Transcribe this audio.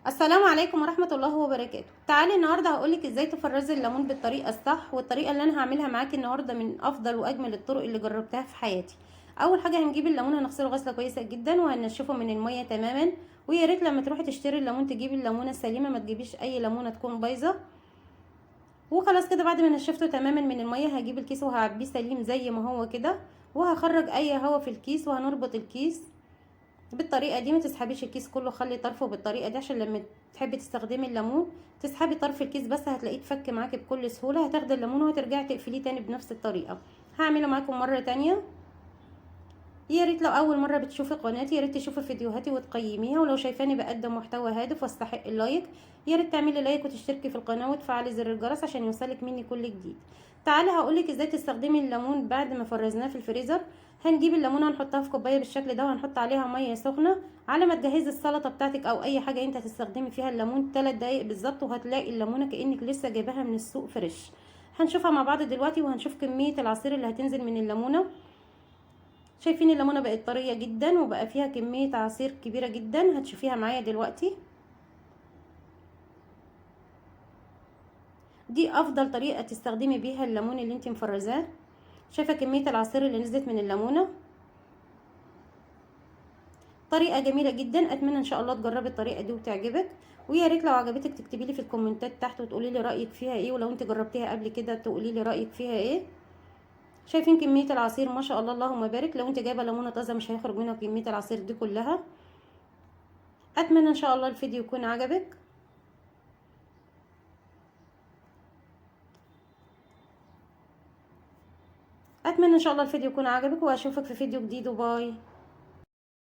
السلام عليكم ورحمة الله وبركاته. تعالي النهاردة هقولك ازاي تفرزي الليمون بالطريقة الصح، والطريقة اللي انا هعملها معاكي النهاردة من افضل واجمل الطرق اللي جربتها في حياتي. اول حاجة هنجيب الليمون، هنغسله غسلة كويسة جدا وهنشفه من المية تماما. ويا ريت لما تروحي تشتري الليمون تجيبي الليمونة السليمة، ما تجيبيش اي ليمونة تكون بايظة. وخلاص كده بعد ما نشفته تماما من المية هجيب الكيس وهعبيه سليم زي ما هو كده، وهخرج اي هوا في الكيس وهنربط الكيس بالطريقه دي. ما تسحبيش الكيس كله، خلي طرفه بالطريقه دي عشان لما تحبي تستخدمي الليمون تسحبي طرف الكيس بس، هتلاقيه اتفك معاكي بكل سهوله. هتاخدي الليمون وهترجعي تقفليه تاني بنفس الطريقه. هعمله معاكم مره تانية. يا ريت لو اول مره بتشوفي قناتي يا ريت تشوفي فيديوهاتي وتقيميها، ولو شايفاني بقدم محتوى هادف واستحق اللايك يا ريت تعملي لايك وتشتركي في القناه وتفعلي زر الجرس عشان يوصلك مني كل جديد. تعالي هقولك ازاي تستخدمي الليمون بعد ما فرزناه في الفريزر. هنجيب الليمونه هنحطها في كوبايه بالشكل ده، وهنحط عليها ميه سخنه على ما تجهزي السلطه بتاعتك او اي حاجه انت هتستخدمي فيها الليمون. 3 دقايق بالظبط وهتلاقي الليمونه كانك لسه جايباها من السوق فريش. هنشوفها مع بعض دلوقتي وهنشوف كميه العصير اللي هتنزل من الليمونه. شايفين الليمونه بقت طريه جدا وبقى فيها كميه عصير كبيره جدا، هتشوفيها معايا دلوقتي. دي افضل طريقه تستخدمي بيها الليمون اللي انت مفرزاه. شايفه كميه العصير اللي نزلت من الليمونه، طريقه جميله جدا. اتمنى ان شاء الله تجربي الطريقه دي وتعجبك. ويا ريت لو عجبتك تكتبي لي في الكومنتات تحت وتقولي لي رايك فيها ايه، ولو انت جربتيها قبل كده تقولي لي رايك فيها ايه. شايفين كميه العصير ما شاء الله اللهم بارك. لو انت جايبه ليمونه طازه مش هيخرج منها كميه العصير دي كلها. اتمنى ان شاء الله الفيديو يكون عجبك. اتمنى ان شاء الله الفيديو يكون عجبك، واشوفك في فيديو جديد، وباي.